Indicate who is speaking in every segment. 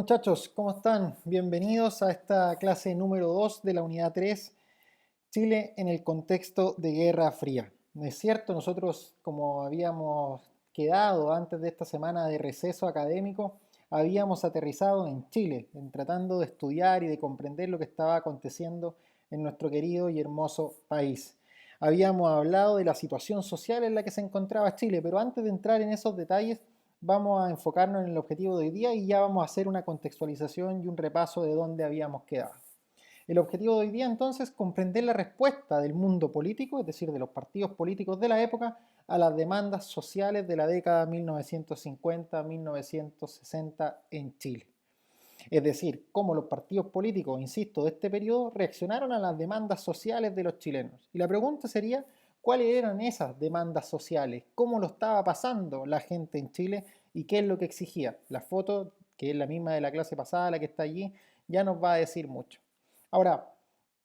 Speaker 1: Muchachos, ¿cómo están? Bienvenidos a esta clase número 2 de la unidad 3, Chile en el contexto de Guerra Fría. ¿No es cierto? Nosotros, como habíamos quedado antes de esta semana de receso académico, habíamos aterrizado en Chile, tratando de estudiar y de comprender lo que estaba aconteciendo en nuestro querido y hermoso país. Habíamos hablado de la situación social en la que se encontraba Chile, pero antes de entrar en esos detalles, vamos a enfocarnos en el objetivo de hoy día y ya vamos a hacer una contextualización y un repaso de dónde habíamos quedado. El objetivo de hoy día entonces es comprender la respuesta del mundo político, es decir, de los partidos políticos de la época, a las demandas sociales de la década 1950-1960 en Chile. Es decir, cómo los partidos políticos, insisto, de este periodo reaccionaron a las demandas sociales de los chilenos. Y la pregunta sería, ¿cuáles eran esas demandas sociales? ¿Cómo lo estaba pasando la gente en Chile? ¿Y qué es lo que exigía? La foto, que es la misma de la clase pasada, la que está allí, ya nos va a decir mucho. Ahora,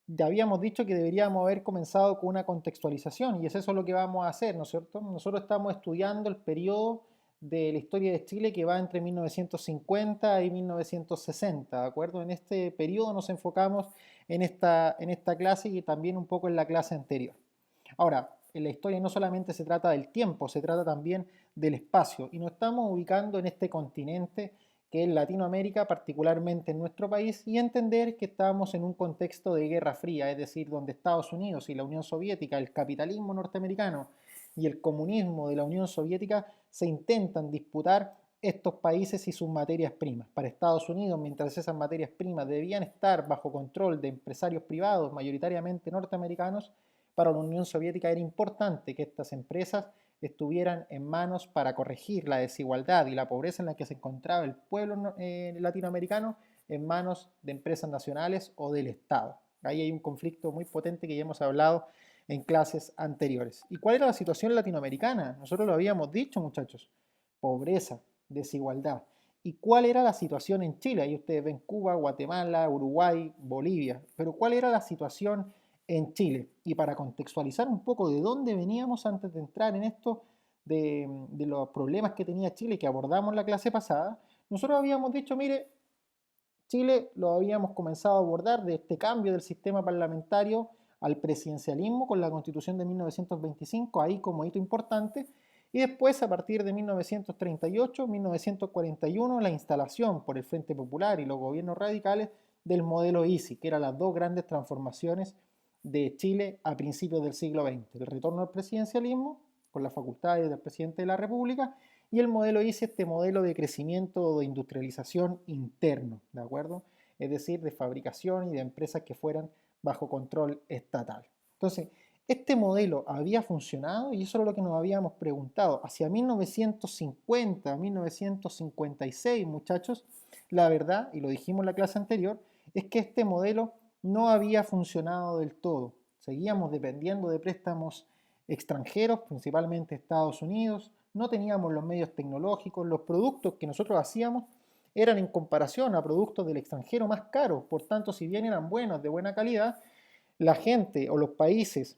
Speaker 1: ya habíamos dicho que deberíamos haber comenzado con una contextualización y es eso lo que vamos a hacer, ¿no es cierto? Nosotros estamos estudiando el periodo de la historia de Chile que va entre 1950 y 1960, ¿de acuerdo? En este periodo nos enfocamos en esta clase y también un poco en la clase anterior. Ahora, en la historia no solamente se trata del tiempo, se trata también del espacio y nos estamos ubicando en este continente que es Latinoamérica, particularmente en nuestro país, y entender que estamos en un contexto de Guerra Fría, es decir, donde Estados Unidos y la Unión Soviética, el capitalismo norteamericano y el comunismo de la Unión Soviética se intentan disputar estos países y sus materias primas. Para Estados Unidos, mientras esas materias primas debían estar bajo control de empresarios privados, mayoritariamente norteamericanos, para la Unión Soviética era importante que estas empresas estuvieran en manos para corregir la desigualdad y la pobreza en la que se encontraba el pueblo latinoamericano en manos de empresas nacionales o del Estado. Ahí hay un conflicto muy potente que ya hemos hablado en clases anteriores. ¿Y cuál era la situación latinoamericana? Nosotros lo habíamos dicho, muchachos. Pobreza, desigualdad. ¿Y cuál era la situación en Chile? Ahí ustedes ven Cuba, Guatemala, Uruguay, Bolivia. Pero ¿cuál era la situación en Chile? Y para contextualizar un poco de dónde veníamos antes de entrar en esto de los problemas que tenía Chile que abordamos la clase pasada, nosotros habíamos dicho, mire, Chile lo habíamos comenzado a abordar de este cambio del sistema parlamentario al presidencialismo con la Constitución de 1925, ahí como hito importante, y después a partir de 1938-1941 la instalación por el Frente Popular y los gobiernos radicales del modelo ISI, que eran las dos grandes transformaciones de Chile a principios del siglo XX, el retorno al presidencialismo con las facultades del presidente de la República y el modelo ICE, este modelo de crecimiento o de industrialización interno, ¿de acuerdo? Es decir, de fabricación y de empresas que fueran bajo control estatal. Entonces, este modelo había funcionado y eso es lo que nos habíamos preguntado. Hacia 1950, 1956, muchachos, la verdad, y lo dijimos en la clase anterior, es que este modelo no había funcionado del todo. Seguíamos dependiendo de préstamos extranjeros, principalmente Estados Unidos, no teníamos los medios tecnológicos, los productos que nosotros hacíamos eran en comparación a productos del extranjero más caros, por tanto, si bien eran buenos, de buena calidad, la gente o los países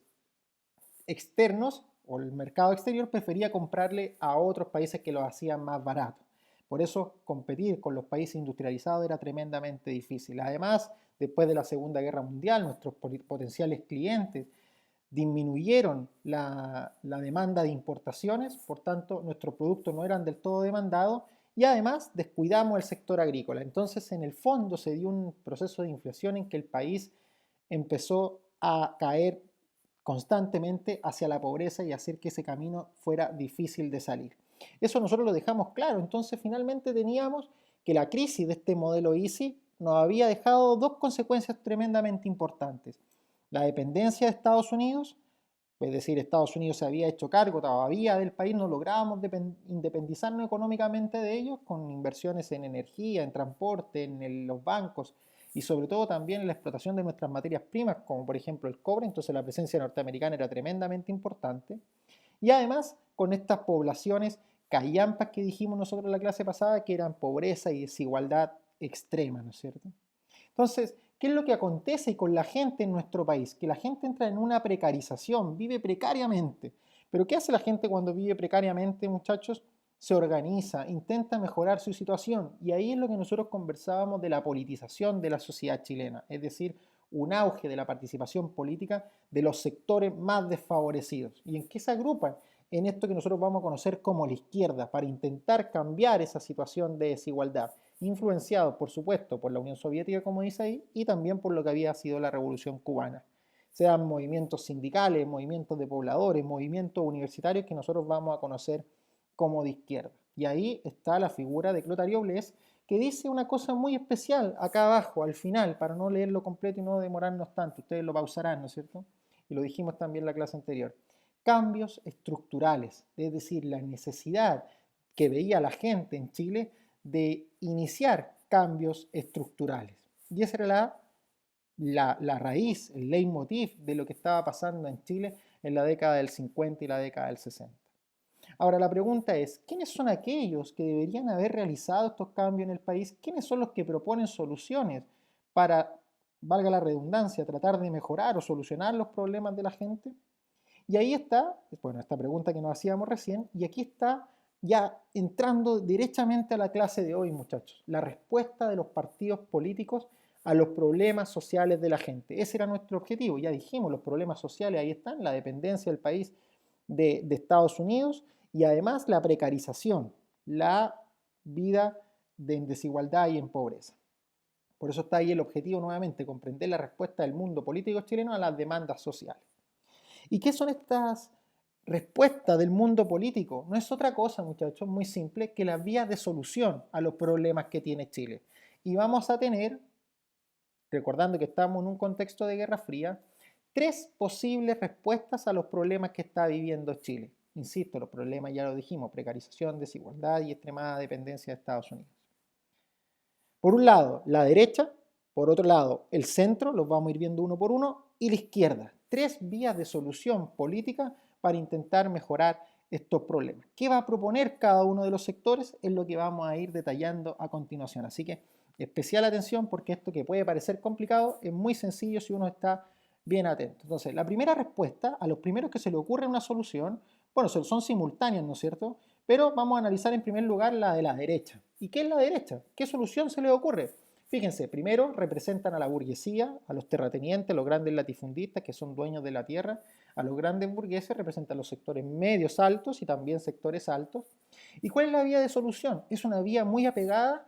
Speaker 1: externos o el mercado exterior prefería comprarle a otros países que lo hacían más barato. Por eso competir con los países industrializados era tremendamente difícil. Además, después de la Segunda Guerra Mundial, nuestros potenciales clientes disminuyeron la demanda de importaciones, por tanto nuestros productos no eran del todo demandados y además descuidamos el sector agrícola. Entonces en el fondo se dio un proceso de inflación en que el país empezó a caer constantemente hacia la pobreza y hacer que ese camino fuera difícil de salir. Eso nosotros lo dejamos claro, entonces finalmente teníamos que la crisis de este modelo EASY nos había dejado dos consecuencias tremendamente importantes. La dependencia de Estados Unidos, es decir, Estados Unidos se había hecho cargo todavía del país, no lográbamos independizarnos económicamente de ellos con inversiones en energía, en transporte, en los bancos y sobre todo también en la explotación de nuestras materias primas, como por ejemplo el cobre, entonces la presencia norteamericana era tremendamente importante. Y además con estas poblaciones callampas que dijimos nosotros en la clase pasada, que eran pobreza y desigualdad extrema, ¿no es cierto? Entonces, ¿qué es lo que acontece con la gente en nuestro país? Que la gente entra en una precarización, vive precariamente. Pero ¿qué hace la gente cuando vive precariamente, muchachos? se organiza, intenta mejorar su situación. Y ahí es lo que nosotros conversábamos de la politización de la sociedad chilena, es decir, un auge de la participación política de los sectores más desfavorecidos. ¿Y en qué se agrupan? En esto que nosotros vamos a conocer como la izquierda, para intentar cambiar esa situación de desigualdad, influenciados, por supuesto, por la Unión Soviética, como dice ahí, y también por lo que había sido la Revolución Cubana. Sean movimientos sindicales, movimientos de pobladores, movimientos universitarios que nosotros vamos a conocer como de izquierda. Y ahí está la figura de Clotario Blest, que dice una cosa muy especial acá abajo, al final, para no leerlo completo y no demorarnos tanto. Ustedes lo pausarán, ¿no es cierto? Y lo dijimos también en la clase anterior. Cambios estructurales, es decir, la necesidad que veía la gente en Chile de iniciar cambios estructurales. Y esa era la raíz, el leitmotiv de lo que estaba pasando en Chile en la década del 50 y la década del 60. Ahora la pregunta es, ¿quiénes son aquellos que deberían haber realizado estos cambios en el país? ¿Quiénes son los que proponen soluciones para, valga la redundancia, tratar de mejorar o solucionar los problemas de la gente? Y ahí está, bueno, esta pregunta que nos hacíamos recién, y aquí está ya entrando derechamente a la clase de hoy, muchachos, la respuesta de los partidos políticos a los problemas sociales de la gente. Ese era nuestro objetivo, ya dijimos, los problemas sociales ahí están, la dependencia del país de Estados Unidos y además la precarización, la vida en desigualdad y en pobreza. Por eso está ahí el objetivo nuevamente, comprender la respuesta del mundo político chileno a las demandas sociales. ¿Y qué son estas respuestas del mundo político? No es otra cosa, muchachos, muy simple, que las vías de solución a los problemas que tiene Chile. Y vamos a tener, recordando que estamos en un contexto de Guerra Fría, tres posibles respuestas a los problemas que está viviendo Chile. Insisto, los problemas ya lo dijimos, precarización, desigualdad y extremada dependencia de Estados Unidos. Por un lado, la derecha, por otro lado, el centro, los vamos a ir viendo uno por uno, y la izquierda. Tres vías de solución política para intentar mejorar estos problemas. ¿Qué va a proponer cada uno de los sectores? Es lo que vamos a ir detallando a continuación. Así que especial atención porque esto que puede parecer complicado es muy sencillo si uno está bien atento. Entonces, la primera respuesta, a los primeros que se le ocurre una solución, bueno, son simultáneas, ¿no es cierto? Pero vamos a analizar en primer lugar la de la derecha. ¿Y qué es la derecha? ¿Qué solución se le ocurre? Fíjense, primero representan a la burguesía, a los terratenientes, a los grandes latifundistas que son dueños de la tierra, a los grandes burgueses representan los sectores medios altos y también sectores altos. ¿Y cuál es la vía de solución? Es una vía muy apegada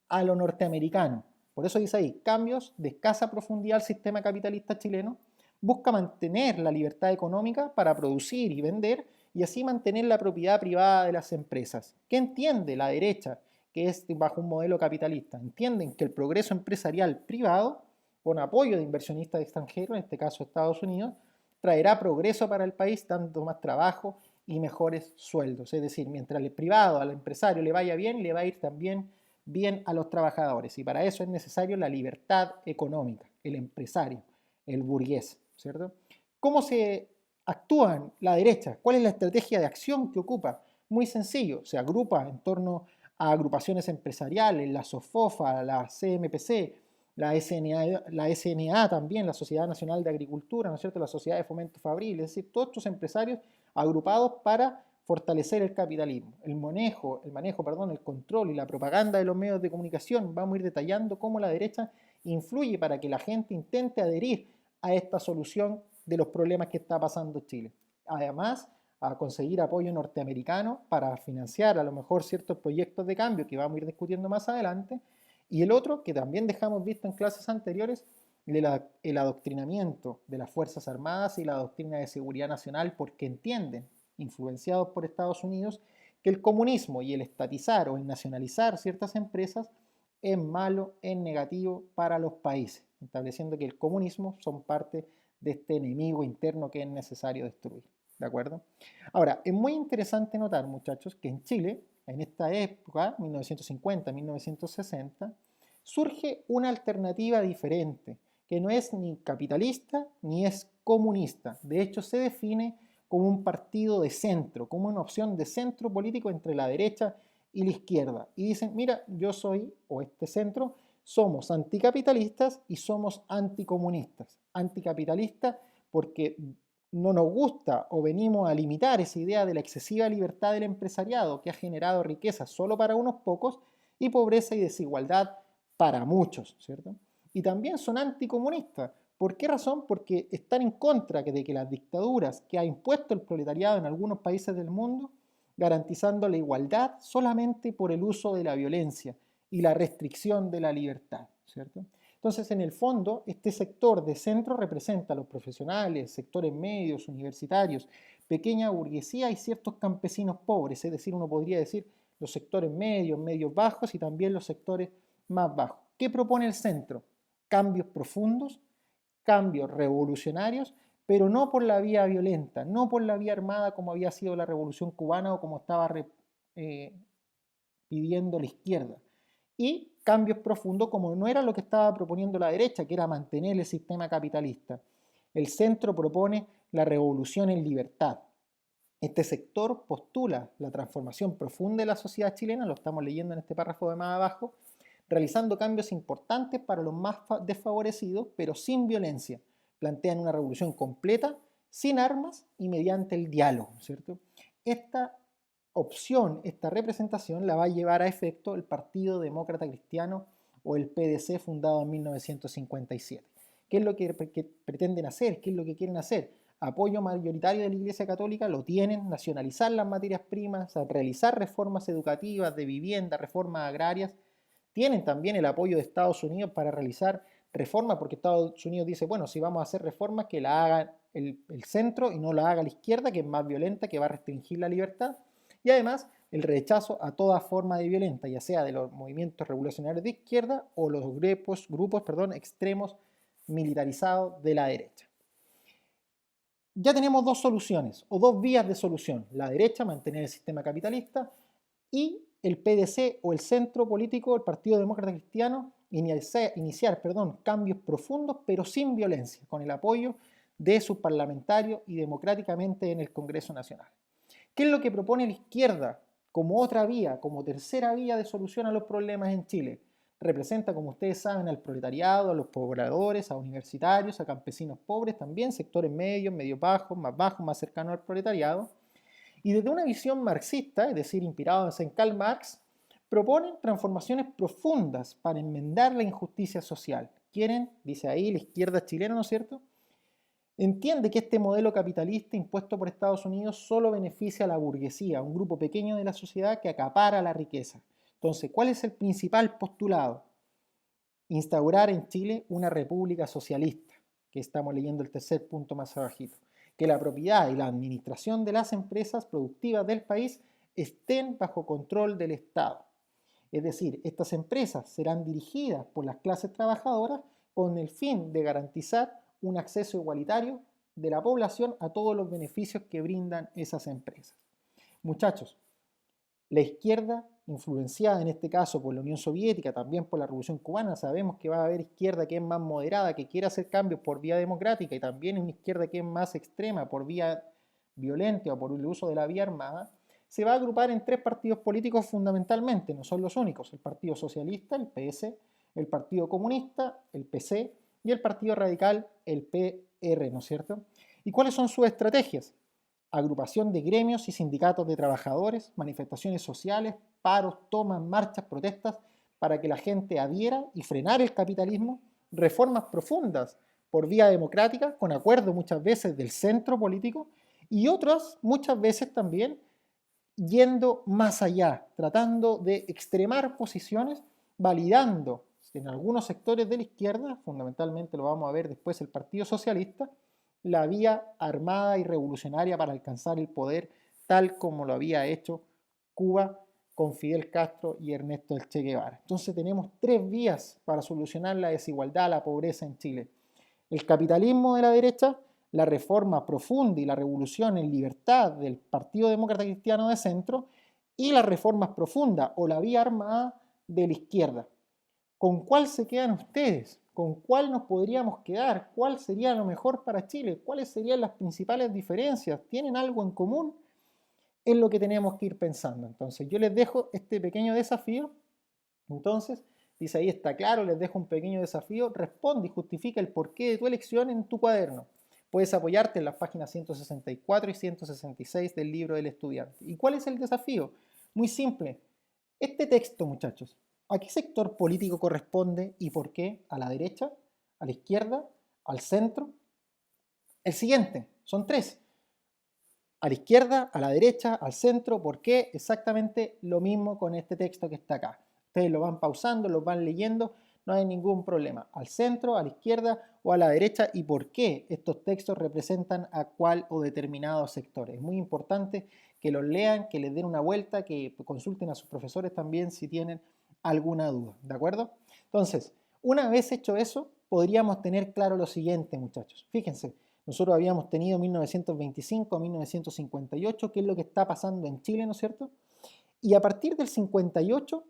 Speaker 1: a lo norteamericano. Por eso dice ahí, cambios de escasa profundidad al sistema capitalista chileno, busca mantener la libertad económica para producir y vender y así mantener la propiedad privada de las empresas. ¿Qué entiende la derecha? Que es bajo un modelo capitalista. Entienden que el progreso empresarial privado, con apoyo de inversionistas extranjeros, en este caso Estados Unidos, traerá progreso para el país, dando más trabajo y mejores sueldos. Es decir, mientras el privado, al empresario le vaya bien, le va a ir también bien a los trabajadores. Y para eso es necesario la libertad económica, el empresario, el burgués, ¿cierto? ¿Cómo se actúa la derecha? ¿Cuál es la estrategia de acción que ocupa? Muy sencillo, se agrupa en torno a agrupaciones empresariales, la SOFOFA, la CMPC, la SNA también, la Sociedad Nacional de Agricultura, ¿no es cierto?, la Sociedad de Fomento Fabril, es decir, todos estos empresarios agrupados para fortalecer el capitalismo. El manejo, el control y la propaganda de los medios de comunicación, vamos a ir detallando cómo la derecha influye para que la gente intente adherir a esta solución de los problemas que está pasando Chile. Además, a conseguir apoyo norteamericano para financiar a lo mejor ciertos proyectos de cambio que vamos a ir discutiendo más adelante. Y el otro, que también dejamos visto en clases anteriores, el adoctrinamiento de las Fuerzas Armadas y la doctrina de seguridad nacional, porque entienden, influenciados por Estados Unidos, que el comunismo y el estatizar o el nacionalizar ciertas empresas es malo, es negativo para los países, estableciendo que el comunismo son parte de este enemigo interno que es necesario destruir. ¿De acuerdo? Ahora, es muy interesante notar, muchachos, que en Chile, en esta época, 1950-1960, surge una alternativa diferente, que no es ni capitalista ni es comunista. De hecho, se define como un partido de centro, como una opción de centro político entre la derecha y la izquierda. Y dicen, mira, yo soy, o este centro, somos anticapitalistas y somos anticomunistas. Anticapitalistas porque no nos gusta o venimos a limitar esa idea de la excesiva libertad del empresariado que ha generado riqueza solo para unos pocos y pobreza y desigualdad para muchos, ¿cierto? Y también son anticomunistas. ¿Por qué razón? Porque están en contra de que las dictaduras que ha impuesto el proletariado en algunos países del mundo, garantizando la igualdad solamente por el uso de la violencia y la restricción de la libertad, ¿cierto? Entonces, en el fondo, este sector de centro representa a los profesionales, sectores medios, universitarios, pequeña burguesía y ciertos campesinos pobres, es decir, uno podría decir los sectores medios, medios bajos y también los sectores más bajos. ¿Qué propone el centro? Cambios profundos, cambios revolucionarios, pero no por la vía violenta, no por la vía armada como había sido la Revolución Cubana o como estaba eh, pidiendo la izquierda. Y cambios profundos como no era lo que estaba proponiendo la derecha, que era mantener el sistema capitalista. El centro propone la revolución en libertad. Este sector postula la transformación profunda de la sociedad chilena, lo estamos leyendo en este párrafo de más abajo, realizando cambios importantes para los más desfavorecidos, pero sin violencia. Plantean una revolución completa, sin armas y mediante el diálogo, ¿cierto? Esta opción, esta representación la va a llevar a efecto el Partido Demócrata Cristiano o el PDC fundado en 1957. ¿Qué es lo que pretenden hacer? ¿Qué es lo que quieren hacer? Apoyo mayoritario de la Iglesia Católica lo tienen, nacionalizar las materias primas, realizar reformas educativas, de vivienda, reformas agrarias. Tienen también el apoyo de Estados Unidos para realizar reformas, porque Estados Unidos dice, bueno, si vamos a hacer reformas, que la haga el centro y no la haga la izquierda, que es más violenta, que va a restringir la libertad. Y además, el rechazo a toda forma de violencia, ya sea de los movimientos revolucionarios de izquierda o los grupos extremos militarizados de la derecha. Ya tenemos dos soluciones o dos vías de solución. La derecha, mantener el sistema capitalista, y el PDC o el centro político, el Partido Demócrata Cristiano, iniciar cambios profundos pero sin violencia, con el apoyo de sus parlamentarios y democráticamente en el Congreso Nacional. ¿Qué es lo que propone la izquierda como otra vía, como tercera vía de solución a los problemas en Chile? Representa, como ustedes saben, al proletariado, a los pobladores, a universitarios, a campesinos pobres, también sectores medios, medios bajos, más cercanos al proletariado. Y desde una visión marxista, es decir, inspirados en Karl Marx, proponen transformaciones profundas para enmendar la injusticia social. Quieren, dice ahí la izquierda chilena, ¿no es cierto? Entiende que este modelo capitalista impuesto por Estados Unidos solo beneficia a la burguesía, a un grupo pequeño de la sociedad que acapara la riqueza. Entonces, ¿cuál es el principal postulado? Instaurar en Chile una república socialista, que estamos leyendo el tercer punto más abajito. Que la propiedad y la administración de las empresas productivas del país estén bajo control del Estado. Es decir, estas empresas serán dirigidas por las clases trabajadoras con el fin de garantizar un acceso igualitario de la población a todos los beneficios que brindan esas empresas. Muchachos, la izquierda, influenciada en este caso por la Unión Soviética, también por la Revolución Cubana, sabemos que va a haber izquierda que es más moderada, que quiere hacer cambios por vía democrática, y también una izquierda que es más extrema por vía violenta o por el uso de la vía armada, se va a agrupar en tres partidos políticos fundamentalmente, no son los únicos: el Partido Socialista, el PS, el Partido Comunista, el PC, y el Partido Radical, el PR, ¿no es cierto? ¿Y cuáles son sus estrategias? Agrupación de gremios y sindicatos de trabajadores, manifestaciones sociales, paros, tomas, marchas, protestas, para que la gente adhiera y frenar el capitalismo, reformas profundas por vía democrática, con acuerdo muchas veces del centro político, y otras muchas veces también yendo más allá, tratando de extremar posiciones, validando en algunos sectores de la izquierda, fundamentalmente lo vamos a ver después el Partido Socialista, la vía armada y revolucionaria para alcanzar el poder, tal como lo había hecho Cuba con Fidel Castro y Ernesto El Che Guevara. Entonces tenemos tres vías para solucionar la desigualdad, la pobreza en Chile: el capitalismo de la derecha, la reforma profunda y la revolución en libertad del Partido Demócrata Cristiano de Centro, y las reformas profundas o la vía armada de la izquierda. ¿Con cuál se quedan ustedes? ¿Con cuál nos podríamos quedar? ¿Cuál sería lo mejor para Chile? ¿Cuáles serían las principales diferencias? ¿Tienen algo en común? Es lo que tenemos que ir pensando. Entonces, yo les dejo este pequeño desafío. Entonces, dice ahí, está claro, les dejo un pequeño desafío. Responde y justifica el porqué de tu elección en tu cuaderno. Puedes apoyarte en las páginas 164 y 166 del libro del estudiante. ¿Y cuál es el desafío? Muy simple. Este texto, muchachos, ¿a qué sector político corresponde y por qué? ¿A la derecha? ¿A la izquierda? ¿Al centro? El siguiente, son tres. A la izquierda, a la derecha, al centro. ¿Por qué? Exactamente lo mismo con este texto que está acá. Ustedes lo van pausando, lo van leyendo, no hay ningún problema. Al centro, a la izquierda o a la derecha, y por qué estos textos representan a cuál o determinados sectores. Es muy importante que los lean, que les den una vuelta, que consulten a sus profesores también si tienen alguna duda, ¿de acuerdo? Entonces, una vez hecho eso, podríamos tener claro lo siguiente, muchachos. Fíjense, nosotros habíamos tenido 1925 a 1958, que es lo que está pasando en Chile, ¿no es cierto? Y a partir del 58,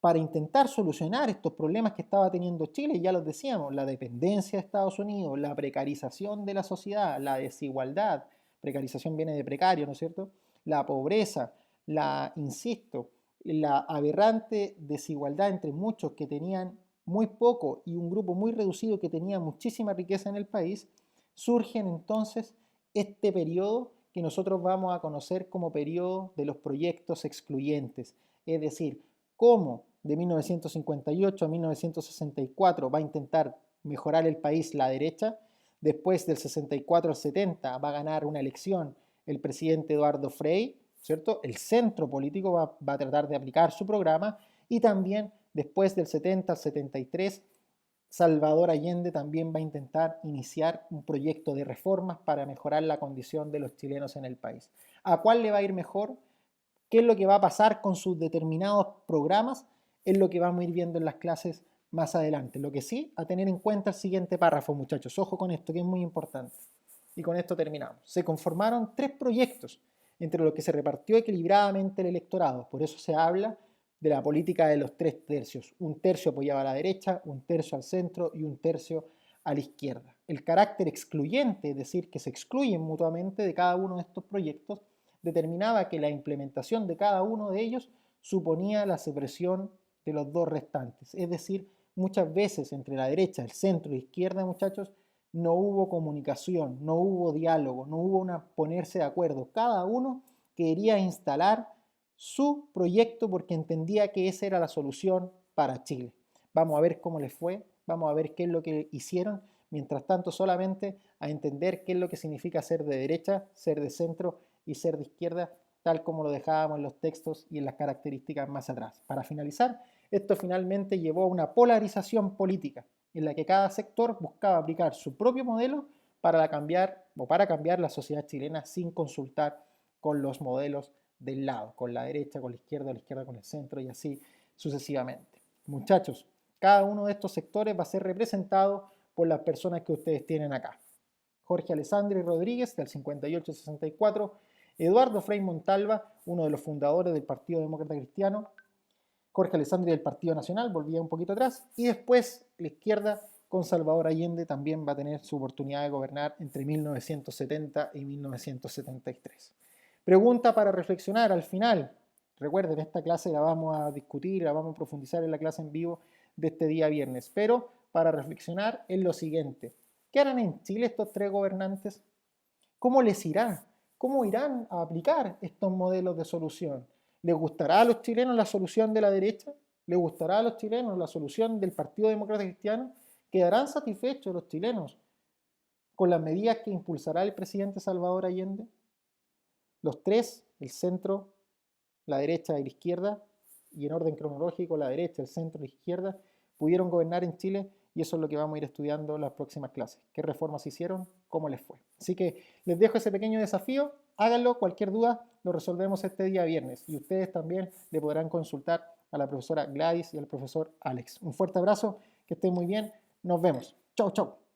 Speaker 1: para intentar solucionar estos problemas que estaba teniendo Chile, ya los decíamos, la dependencia de Estados Unidos, la precarización de la sociedad, la desigualdad, precarización viene de precario, ¿no es cierto? La pobreza, insisto, la aberrante desigualdad entre muchos que tenían muy poco y un grupo muy reducido que tenía muchísima riqueza en el país, surgen entonces este periodo que nosotros vamos a conocer como periodo de los proyectos excluyentes, es decir, cómo de 1958 a 1964 va a intentar mejorar el país la derecha, después del 64 al 70 va a ganar una elección el presidente Eduardo Frei, ¿cierto? El centro político va a tratar de aplicar su programa y también después del 70 al 73 Salvador Allende también va a intentar iniciar un proyecto de reformas para mejorar la condición de los chilenos en el país. ¿A cuál le va a ir mejor? ¿Qué es lo que va a pasar con sus determinados programas? Es lo que vamos a ir viendo en las clases más adelante. Lo que sí, a tener en cuenta el siguiente párrafo, muchachos. Ojo con esto, que es muy importante. Y con esto terminamos. Se conformaron tres proyectos, entre los que se repartió equilibradamente el electorado. Por eso se habla de la política de los tres tercios. Un tercio apoyaba a la derecha, un tercio al centro y un tercio a la izquierda. El carácter excluyente, es decir, que se excluyen mutuamente de cada uno de estos proyectos, determinaba que la implementación de cada uno de ellos suponía la supresión de los dos restantes. Es decir, muchas veces entre la derecha, el centro y la izquierda, muchachos, no hubo comunicación, no hubo diálogo, no hubo una ponerse de acuerdo. Cada uno quería instalar su proyecto porque entendía que esa era la solución para Chile. Vamos a ver cómo les fue, vamos a ver qué es lo que hicieron. Mientras tanto, solamente a entender qué es lo que significa ser de derecha, ser de centro y ser de izquierda, tal como lo dejábamos en los textos y en las características más atrás. Para finalizar, esto finalmente llevó a una polarización política, en la que cada sector buscaba aplicar su propio modelo para cambiar la sociedad chilena sin consultar con los modelos del lado, con la derecha, con la izquierda con el centro y así sucesivamente. Muchachos, cada uno de estos sectores va a ser representado por las personas que ustedes tienen acá. Jorge Alessandri Rodríguez, del 58-64, Eduardo Frei Montalva, uno de los fundadores del Partido Demócrata Cristiano, Jorge Alessandri del Partido Nacional, volvía un poquito atrás, y después la izquierda con Salvador Allende también va a tener su oportunidad de gobernar entre 1970 y 1973. Pregunta para reflexionar al final. Recuerden, esta clase la vamos a discutir, la vamos a profundizar en la clase en vivo de este día viernes, pero para reflexionar es lo siguiente. ¿Qué harán en Chile estos tres gobernantes? ¿Cómo les irá? ¿Cómo irán a aplicar estos modelos de solución? ¿Les gustará a los chilenos la solución de la derecha? ¿Les gustará a los chilenos la solución del Partido Demócrata Cristiano? ¿Quedarán satisfechos los chilenos con las medidas que impulsará el presidente Salvador Allende? Los tres, el centro, la derecha y la izquierda, y en orden cronológico, la derecha, el centro y la izquierda, pudieron gobernar en Chile y eso es lo que vamos a ir estudiando en las próximas clases. ¿Qué reformas hicieron? ¿Cómo les fue? Así que les dejo ese pequeño desafío, háganlo, cualquier duda lo resolvemos este día viernes y ustedes también le podrán consultar a la profesora Gladys y al profesor Alex. Un fuerte abrazo, que estén muy bien, nos vemos. Chau, chau.